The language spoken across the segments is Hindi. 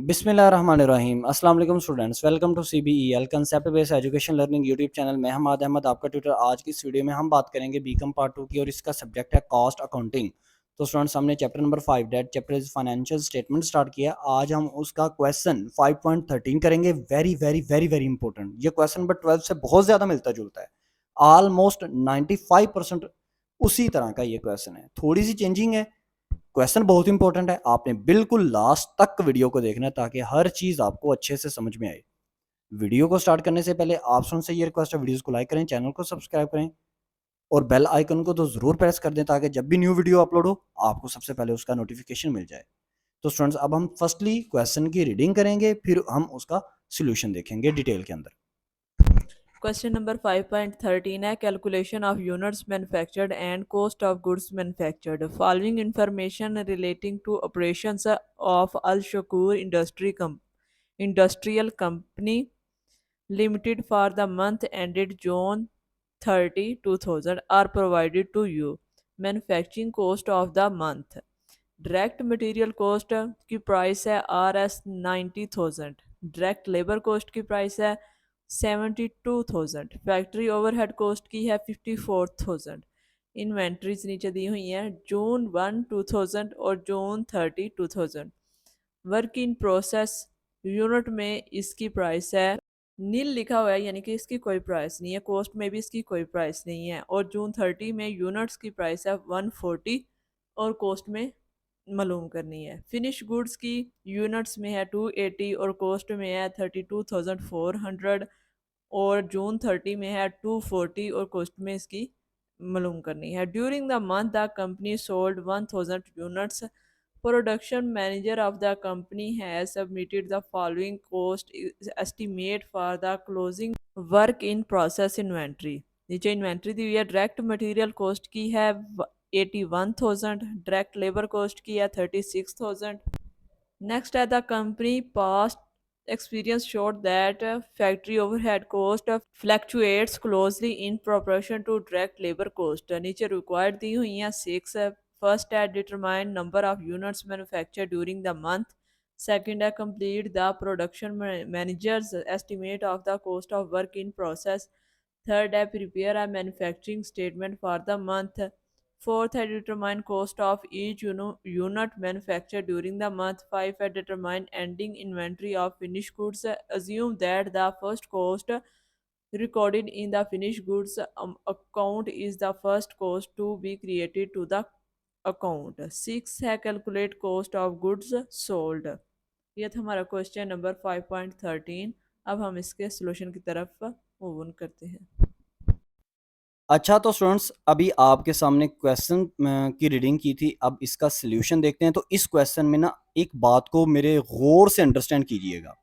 बिस्मिल्लाहिर्रहमानिर्रहीम। अस्सलाम वालेकुम students, welcome to CBEL concept based education learning YouTube channel. मैं हमाद अहमद आपका ट्यूटर। आज की इस वीडियो में हम बात करेंगे बीकॉम पार्ट 2 की और इसका सब्जेक्ट है कॉस्ट अकाउंटिंग। तो स्टूडेंट्स, हमने chapter number 5 that chapter is financial statement start किया। आज हम उसका क्वेश्चन 5.13 करेंगे। Very very very very important. ये क्वेश्चन नंबर 12 से बहुत ज़्यादा मिलता जुलता है। ऑलमोस्ट 95% उसी तरह का ये क्वेश्चन है, थोड़ी सी चेंजिंग है। क्वेश्चन बहुत इंपॉर्टेंट है, आपने बिल्कुल लास्ट तक वीडियो को देखना है ताकि हर चीज आपको अच्छे से समझ में आए। वीडियो को स्टार्ट करने से पहले आप से ये रिक्वेस्ट है, वीडियोस को लाइक करें, चैनल को सब्सक्राइब करें और बेल आइकन को तो जरूर प्रेस कर दें ताकि जब भी न्यू वीडियो अपलोड हो आपको सबसे पहले उसका नोटिफिकेशन मिल जाए। तो स्टूडेंट्स, अब हम फर्स्टली क्वेश्चन की रीडिंग करेंगे, फिर हम उसका सोल्यूशन देखेंगे डिटेल के अंदर। Question number 5.13 है calculation of units manufactured and cost of goods manufactured. Following information relating to operations of Al Shakur Industrial Company Limited for the month ended June 30, 2000 are provided to you. Manufacturing cost of the month. Direct material cost की प्राइस है Rs 90,000। डायरेक्ट लेबर कॉस्ट की प्राइस है 72,000। फैक्ट्री ओवरहेड कॉस्ट की है 54,000। इन्वेंट्रीज नीचे दी हुई हैं June 1, 2000 और June 30, 2000। Work in process unit में इसकी प्राइस है नील लिखा हुआ है, यानी कि इसकी कोई प्राइस नहीं है। कॉस्ट में भी इसकी कोई प्राइस नहीं है। और June 30 में यूनिट्स की प्राइस है 140 और कॉस्ट में मालूम करनी है। फिनिश गुड्स की यूनिट्स में है 280 और कॉस्ट में है 32,400 और June 30 में है 240 और कॉस्ट में इसकी मालूम करनी है। During the month the company sold 1000 units. Production manager of the company has submitted the following cost estimate for the closing work in process inventory। नीचे इन्वेंट्री दी हुई है। डायरेक्ट मटेरियल कॉस्ट की है 81,000। डायरेक्ट लेबर कॉस्ट की है 36,000। नेक्स्ट है the company past experience showed that factory overhead cost fluctuates closely in proportion to direct labor cost। नीचे required दी हुई हैं 6। First है determine number of units manufactured during the month। Second है complete the production manager's estimate of the cost of work in process। Third है prepare a manufacturing statement for the month। Fourth है determine cost of each unit manufactured during the month। Five है determine ending inventory of finished goods। Assume that the first cost recorded in the finished goods account is the first cost to be created to the account। Six है calculate cost of goods sold। ये था हमारा क्वेश्चन नंबर 5.13। अब हम इसके सोल्यूशन की तरफ मूव ऑन करते हैं। अच्छा, तो स्टूडेंट्स, अभी आपके सामने क्वेश्चन की रीडिंग की थी, अब इसका सल्यूशन देखते हैं। तो इस क्वेश्चन में ना एक बात को मेरे गौर से अंडरस्टैंड कीजिएगा।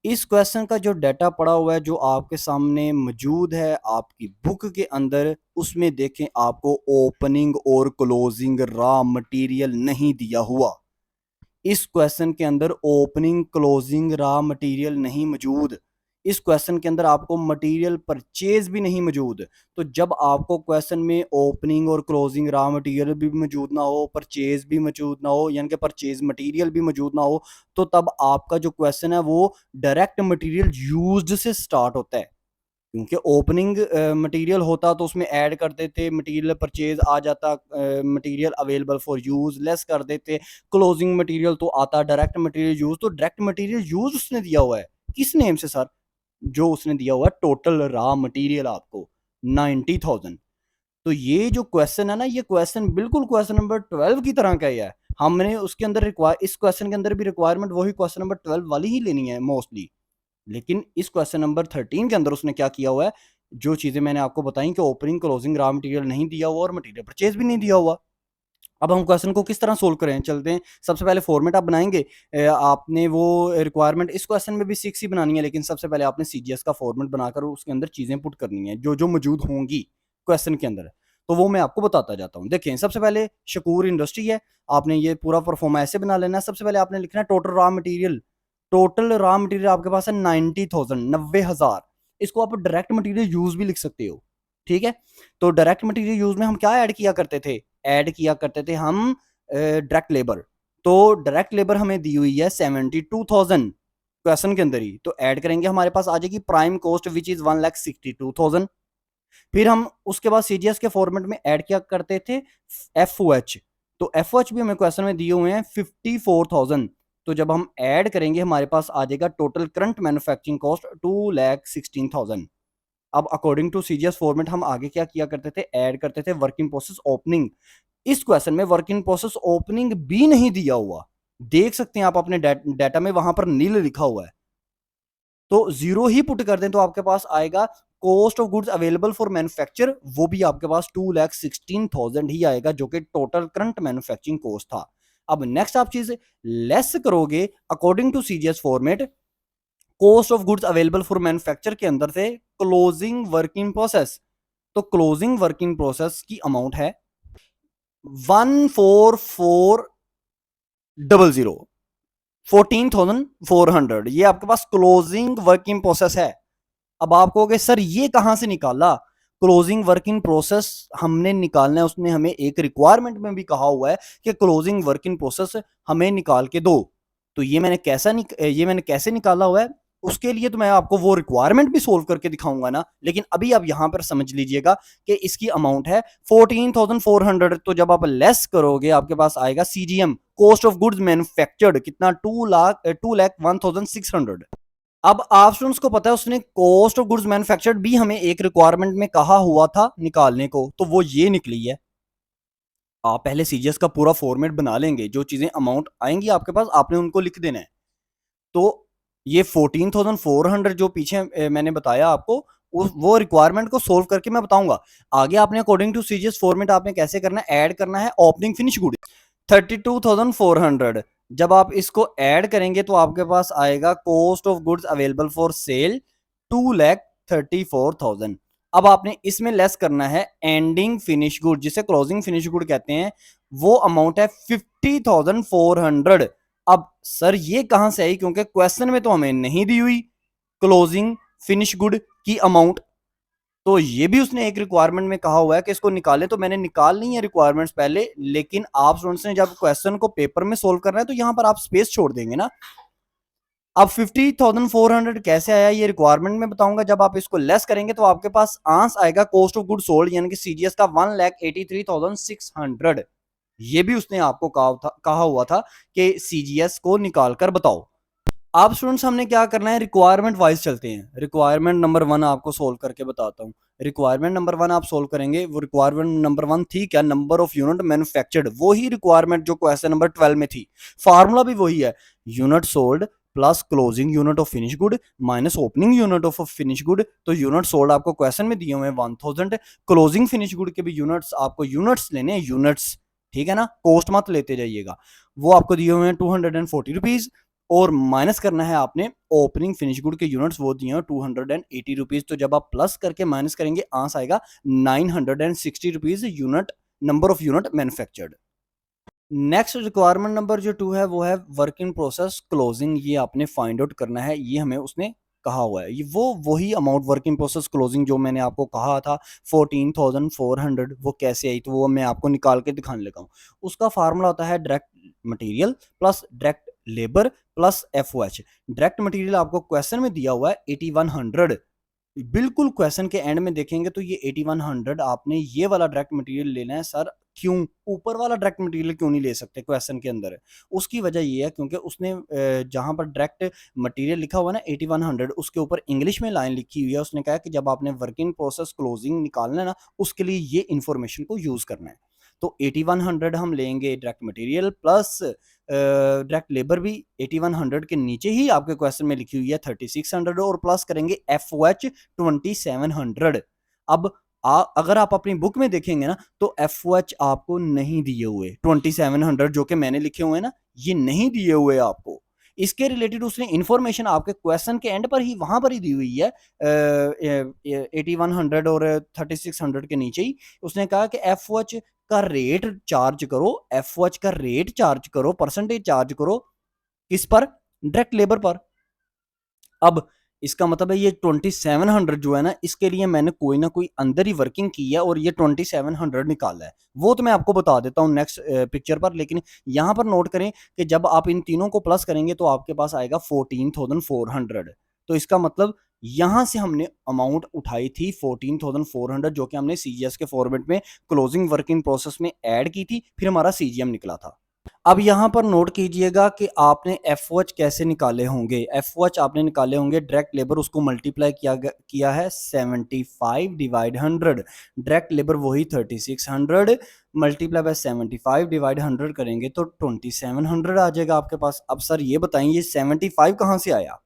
इस क्वेश्चन का जो डाटा पड़ा हुआ है, जो आपके सामने मौजूद है आपकी बुक के अंदर, उसमें देखें आपको ओपनिंग और क्लोजिंग रॉ मटेरियल नहीं दिया हुआ। इस क्वेश्चन के अंदर ओपनिंग क्लोजिंग रॉ मटेरियल नहीं मौजूद। इस क्वेश्चन के अंदर आपको मटेरियल परचेज भी नहीं मौजूद। तो जब आपको क्वेश्चन में ओपनिंग और क्लोजिंग रॉ मटेरियल भी मौजूद ना हो, परचेज भी मौजूद ना हो, यानी कि परचेज मटेरियल भी मौजूद ना हो, तो तब आपका जो क्वेश्चन है वो डायरेक्ट मटेरियल यूज्ड से स्टार्ट होता है। क्योंकि ओपनिंग मटेरियल होता तो उसमें ऐड कर देते, मटेरियल परचेज आ जाता, material available for use less कर देते। क्लोजिंग मटेरियल तो आता डायरेक्ट मटेरियल यूज। तो डायरेक्ट मटेरियल यूज उसने दिया हुआ है किस नेम से सर? जो उसने दिया हुआ है टोटल रॉ मटेरियल आपको 90,000। तो ये जो क्वेश्चन है ना, ये क्वेश्चन बिल्कुल क्वेश्चन नंबर 12 की तरह का ही है। हमने उसके अंदर इस क्वेश्चन के अंदर भी रिक्वायरमेंट वही क्वेश्चन नंबर 12 वाली ही लेनी है मोस्टली। लेकिन इस क्वेश्चन नंबर 13 के अंदर उसने क्या किया हुआ है, जो चीजें मैंने आपको बताई कि ओपनिंग क्लोजिंग रॉ मटेरियल नहीं दिया हुआ और मटेरियल परचेज भी नहीं दिया हुआ। अब हम क्वेश्चन को किस तरह सोल्व करें, चलते हैं। सबसे पहले फॉर्मेट आप बनाएंगे। आपने वो रिक्वायरमेंट इस क्वेश्चन में भी 6 ही बनानी है, लेकिन सबसे पहले आपने CGS का फॉर्मेट बनाकर उसके अंदर चीजें पुट करनी है जो जो मौजूद होंगी क्वेश्चन के अंदर। तो वो मैं आपको बताता जाता हूँ। देखें, सबसे पहले शकूर इंडस्ट्री है, आपने ये पूरा परफॉर्मा ऐसे बना लेना है। सबसे पहले आपने लिखना है total raw material. Total raw material आपके पास है 90,000, 90,000। इसको आप डायरेक्ट मटेरियल यूज भी लिख सकते हो, ठीक है। तो डायरेक्ट मटेरियल यूज में हम क्या ऐड किया करते थे? ऐड किया करते थे हम डायरेक्ट लेबर। तो डायरेक्ट लेबर हमें दी हुई है 72,000 क्वेश्चन के अंदर ही, तो ऐड करेंगे हमारे पास आ जाएगी प्राइम कॉस्ट विच इज 1,62,000। फिर हम उसके बाद सीजीएस के फॉर्मेट में ऐड क्या करते थे, एफओएच। तो एफओएच भी हमें क्वेश्चन में दिए हुए हैं 54,000। तो जब हम ऐड करेंगे हमारे पास आ जाएगा टोटल करंट मैन्युफैक्चरिंग कॉस्ट 2,16,000। अब अकॉर्डिंग टू सीजीएस फॉर्मेट हम आगे क्या किया करते थे, ऐड करते थे वर्किंग प्रोसेस ओपनिंग। इस क्वेश्चन में वर्किंग प्रोसेस ओपनिंग भी नहीं दिया हुआ, देख सकते हैं आप अपने डाटा में वहां पर नील लिखा हुआ है, तो जीरो ही पुट कर दें तो आपके पास आएगा cost of goods available for manufacture, वो भी आपके पास 2,16,000 ही आएगा, जो कि टोटल करंट मैन्युफैक्चरिंग कॉस्ट था। अब नेक्स्ट आप चीज लेस करोगे according to CGS format, cost of goods available for manufacture के अंदर से क्लोजिंग वर्किंग प्रोसेस, तो क्लोजिंग वर्किंग प्रोसेस की अमाउंट है 14400, 14,400, ये आपके पास क्लोजिंग वर्किंग प्रोसेस है। अब आप कहोगे सर ये कहां से निकाला, क्लोजिंग वर्किंग प्रोसेस हमने निकालना है, उसने हमें एक रिक्वायरमेंट में भी कहा हुआ है कि क्लोजिंग वर्किंग प्रोसेस हमें निकाल के दो। तो ये मैंने कैसे निकाला हुआ है, उसके लिए तो मैं आपको वो रिक्वायरमेंट भी सोल्व करके दिखाऊंगा ना, लेकिन अभी आप यहां पर समझ लीजिएगा कि इसकी अमाउंट है 14,400। तो जब आप लेस करोगे आपके पास आएगा CGM, cost of goods manufactured, कितना 2,01,600। अब आप स्टूडेंट्स को पता है उसने कॉस्ट ऑफ गुड्स मैन्युफैक्चर्ड भी हमें एक रिक्वायरमेंट में कहा हुआ था निकालने को, तो वो ये निकली है। आप पहले सीजीएस का पूरा फॉर्मेट बना लेंगे, जो चीजें अमाउंट आएंगी आपके पास आपने उनको लिख देना है। तो ये 14,400 जो पीछे मैंने बताया आपको, वो रिक्वायरमेंट को सोल्व करके मैं बताऊंगा आगे। आपने अकॉर्डिंग टू सीजीएस फॉर्मेट आपने कैसे करना है, ऐड करना है ओपनिंग फिनिश गुड 32,400। जब आप इसको ऐड करेंगे तो आपके पास आएगा cost of goods available for sale 2,34,000। अब आपने इसमें लेस करना है एंडिंग फिनिश गुड, जिसे क्लोजिंग फिनिश गुड कहते हैं, वो अमाउंट है 50,400। अब सर ये कहां से आई, क्योंकि क्वेश्चन में तो हमें नहीं दी हुई क्लोजिंग फिनिश गुड की अमाउंट, तो ये भी उसने एक रिक्वायरमेंट में कहा हुआ है कि इसको निकाले, तो मैंने निकाल ली है रिक्वायरमेंट्स पहले, लेकिन आप स्टूडेंट्स ने जब क्वेश्चन को पेपर में सोल्व करना है तो यहां पर आप स्पेस छोड़ देंगे ना। अब 50,400 कैसे आया ये रिक्वायरमेंट में बताऊंगा। जब आप इसको लेस करेंगे तो आपके पास आंसर आएगा कॉस्ट ऑफ गुड सोल्ड यानी कि सीजीएस का 1,83,600। ये भी उसने आपको कहा हुआ था कि सीजीएस को निकाल कर बताओ। आप स्टूडेंट्स हमने क्या करना है, रिक्वायरमेंट वाइज चलते हैं। रिक्वायरमेंट नंबर 1 आपको सोल्व करके बताता हूँ। रिक्वायरमेंट नंबर 1 आप सोल्व करेंगे, वो रिक्वायरमेंट नंबर 1 थी क्या, नंबर ऑफ यूनिट मैन्युफैक्चर्ड, वही रिक्वायरमेंट जो क्वेश्चन नंबर 12 में थी, फार्मूला भी वही है, unit sold plus closing unit of finish good minus opening unit of finish good. तो यूनिट सोल्ड आपको क्वेश्चन में दिए हुए हैं 1000, क्लोजिंग फिनिश गुड के भी यूनिट्स आपको यूनिट्स लेने हैं, यूनिट्स, ठीक है ना, कोस्ट मत लेते जाइएगा। वो आपको दिए हुए हैं 240 रुपीज, और माइनस करना है आपने ओपनिंग फिनिश गुड के यूनिट्स, वो दिए हैं 280 रुपीज। तो जब आप प्लस करके माइनस करेंगे आंसर आएगा 960 rupees unit, number of unit manufactured. Next requirement number जो 2 है वो है वर्किंग प्रोसेस क्लोजिंग, ये आपने फाइंड आउट करना है, ये हमें उसने कहा हुआ है। ये वही अमाउंट वर्किंग प्रोसेस क्लोजिंग जो मैंने आपको कहा था 14,400, वो कैसे आई, तो वो मैं आपको निकाल के दिखाने लगा हूँ। उसका फार्मूला होता है direct material plus direct labour plus FOH. Direct material आपको क्वेश्चन में दिया हुआ है 8100, बिल्कुल क्वेश्चन के एंड में देखेंगे तो ये 8100 आपने ये वाला डायरेक्ट मटेरियल लेना है। सर क्यों, ऊपर वाला डायरेक्ट मटेरियल क्यों नहीं ले सकते क्वेश्चन के अंदर, उसकी वजह ये है क्योंकि उसने जहां पर डायरेक्ट मटेरियल लिखा हुआ है ना 8100, उसके ऊपर इंग्लिश में लाइन लिखी हुई है, उसने कहा कि जब आपने वर्किंग प्रोसेस क्लोजिंग निकालना है ना उसके लिए ये इंफॉर्मेशन को यूज करना है। तो 8100 हम लेंगे direct material plus direct labour भी 8100 के नीचे ही आपके क्वेश्चन में लिखी हुई है 3600, और प्लस करेंगे एफओएच 2700। अब अगर आप अपनी बुक में देखेंगे ना तो एफओएच आपको नहीं दिए हुए 2700 जो कि मैंने लिखे हुए हैं ना, ये नहीं दिए हुए आपको। इसके रिलेटेड उसने इंफॉर्मेशन आपके क्वेश्चन के एंड पर ही वहां पर ही दी हुई है 8100 और 3600 के नीचे ही उसने कहा कि एफओएच का रेट चार्ज करो, एफओएच का रेट चार्ज करो, परसेंटेज चार्ज करो, किस पर, डायरेक्ट लेबर पर। अब इसका मतलब है ये 2700 जो है ना, इसके लिए मैंने कोई ना कोई अंदर ही वर्किंग की है और ये 2700 निकाला है। वो तो मैं आपको बता देता हूँ नेक्स्ट पिक्चर पर, लेकिन यहाँ पर नोट करें कि जब आप इन तीनों को प्लस करेंगे तो आपके पास आएगा 14,400। तो इसका मतलब यहाँ से हमने अमाउंट उठाई थी 14,400, जो कि हमने सीजीएस के फॉर्मेट में क्लोजिंग वर्किंग प्रोसेस में ऐड की थी, फिर हमारा सीजीएम निकला था। अब यहाँ पर नोट कीजिएगा कि आपने एफ ओ एच कैसे निकाले होंगे। एफ ओ एच आपने निकाले होंगे डायरेक्ट लेबर, उसको मल्टीप्लाई किया है 75 डिवाइड 100। डायरेक्ट लेबर वही 3600 मल्टीप्लाई बाय 75 डिवाइड 100 करेंगे तो 2700 आ जाएगा आपके पास। अब सर ये बताइए ये 75 कहाँ से आया?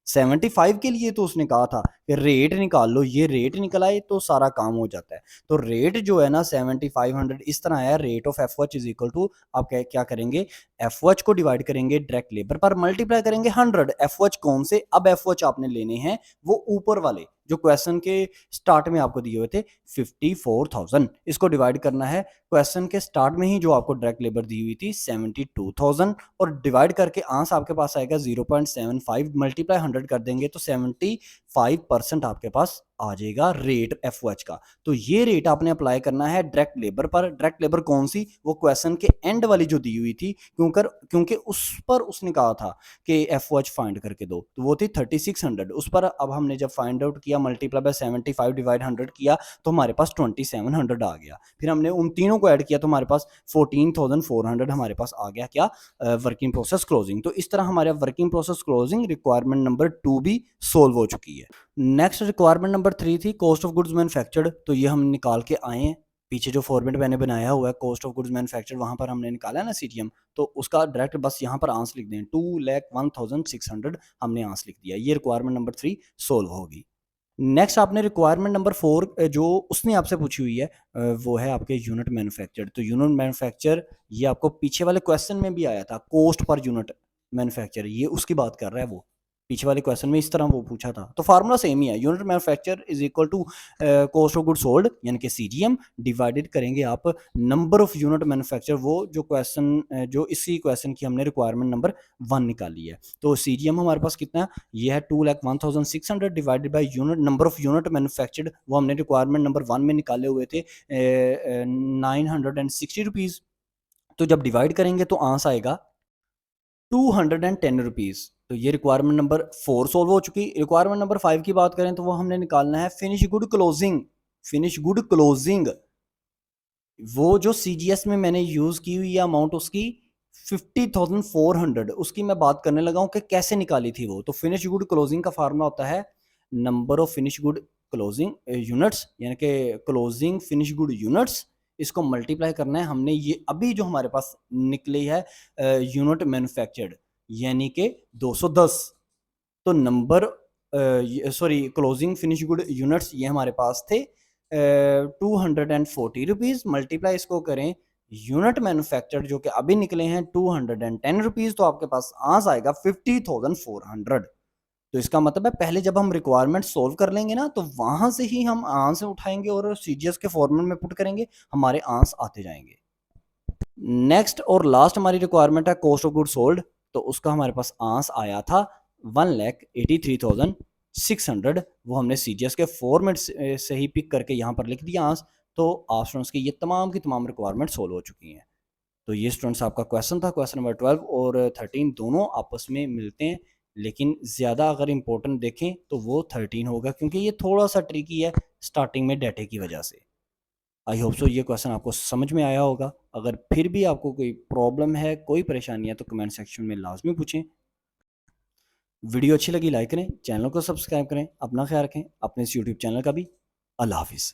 75 के लिए तो उसने कहा था कि रेट निकाल लो, ये रेट निकल आए तो सारा काम हो जाता है। तो रेट जो है ना 7500 इस तरह आया, rate of F is equal to, आप क्या करेंगे, एफ को डिवाइड करेंगे डायरेक्ट लेबर पर, मल्टीप्लाई करेंगे 100। एफ कौन से? अब एफ आपने लेने हैं वो ऊपर वाले जो क्वेश्चन के स्टार्ट में आपको दिए हुए थे 54,000, इसको डिवाइड करना है क्वेश्चन के स्टार्ट में ही जो आपको डायरेक्ट लेबर दी हुई थी 72,000, और डिवाइड करके आंसर आपके पास आएगा 0.75, मल्टीप्लाई 100 कर देंगे तो 75% आपके पास आ जाएगा रेट एफ का। तो ये रेट आपने अप्लाई करना है डायरेक्ट लेबर पर। डायरेक्ट लेबर कौन सी? वो क्वेश्चन के एंड वाली जो दी हुई थी, क्योंकि उस पर उसने कहा था कि एफ फाइंड करके दो, तो वो थी 3600। उस पर अब हमने जब फाइंड आउट किया, मल्टीप्लाई बाय 75 डिवाइड 100 किया तो हमारे पास 2700 आ गया। फिर हमने उन तीनों को ऐड किया तो हमारे पास 14,400 हमारे पास आ गया क्या? Working process closing. तो इस तरह हमारे working process closing requirement number 2 भी सोल्व हो चुकी है। नेक्स्ट रिक्वायरमेंट नंबर 3 थी कॉस्ट ऑफ गुड्स मैन्युफैक्चर्ड। तो ये हम निकाल के आए हैं, पीछे जो फॉर्मेट मैंने बनाया हुआ है कॉस्ट ऑफ गुड्स मैन्युफैक्चर्ड, वहां पर हमने निकाला है ना सीटीएम, तो उसका डायरेक्ट बस यहाँ पर आंसर लिख दें 2,01,600, हमने आंसर लिख दिया। ये रिक्वायरमेंट नंबर 3 सोल्व होगी। नेक्स्ट आपने रिक्वायरमेंट नंबर 4 जो उसने आपसे पूछी हुई है वो है आपके यूनिट मैन्युफैक्चर। तो यूनिट मैन्युफैक्चर ये आपको पीछे वाले क्वेश्चन में भी आया था, कॉस्ट पर यूनिट मैन्युफैक्चर, ये उसकी बात कर रहा है वो। पीछे वाले क्वेश्चन में इस तरह वो पूछा था, तो फार्मूला सेम ही है, unit manufacture is equal to cost of good sold यानी कि सीजीएम, डिवाइडेड करेंगे आप नंबर ऑफ यूनिट मैन्युफैक्चर, वो जो क्वेश्चन जो इसी क्वेश्चन की हमने रिक्वायरमेंट नंबर 1 निकाली है। तो सीजीएम हमारे पास कितना है? ये है 2,01,600 divided by unit number of unit manufactured, वो हमने रिक्वायरमेंट नंबर 1 में निकाले हुए थे 960 रुपीज़। तो जब डिवाइड करेंगे तो आंसर आएगा 210 रुपीज़। तो ये रिक्वायरमेंट नंबर 4 सोल्व हो चुकी। रिक्वायरमेंट नंबर 5 की बात करें तो वो हमने निकालना है finish good closing. Finish good closing वो जो सीजीएस में मैंने यूज की हुई अमाउंट उसकी 50,400, उसकी मैं बात करने लगा हूं कि कैसे निकाली थी वो। तो फिनिश गुड क्लोजिंग का फार्मूला होता है number of finish good closing units, यानी कि क्लोजिंग फिनिश गुड यूनिट्स, इसको मल्टीप्लाई करना है हमने। ये अभी जो हमारे पास निकली है यूनिट मैन्युफैक्चर्ड यानी कि 210। तो number sorry closing finish good units ये हमारे पास थे 240 रुपीज़, मल्टीप्लाई इसको करें यूनिट मैन्युफैक्चर्ड जो कि अभी निकले हैं 210 रुपीज़, तो आपके पास आंसर आएगा 50,400। तो इसका मतलब है पहले जब हम रिक्वायरमेंट सोल्व कर लेंगे ना तो वहां से ही हम आंसर उठाएंगे और सीजीएस के फॉर्मेट में पुट करेंगे, हमारे आंसर आते जाएंगे। नेक्स्ट और लास्ट हमारी रिक्वायरमेंट है कॉस्ट ऑफ गुड सोल्ड। तो उसका हमारे पास आंसर आया था 1,83,600, वो हमने सीजीएस के फॉर्मेट से ही पिक करके यहाँ पर लिख दिया आंसर। तो आप स्टूडेंट्स की ये तमाम की तमाम रिक्वायरमेंट सोल्व हो चुकी हैं। तो ये स्टूडेंट्स आपका क्वेश्चन था, क्वेश्चन नंबर 12 और 13 दोनों आपस में मिलते हैं, लेकिन ज़्यादा अगर इंपॉर्टेंट देखें तो वो 13 होगा, क्योंकि ये थोड़ा सा ट्रिकी है स्टार्टिंग में डाटे की वजह से। आई होप सो ये क्वेश्चन आपको समझ में आया होगा। अगर फिर भी आपको कोई प्रॉब्लम है, कोई परेशानी है तो कमेंट सेक्शन में लाजमी पूछें। वीडियो अच्छी लगी लाइक करें, चैनल को सब्सक्राइब करें, अपना ख्याल रखें, अपने इस यूट्यूब चैनल का भी। अल्लाह हाफिज़।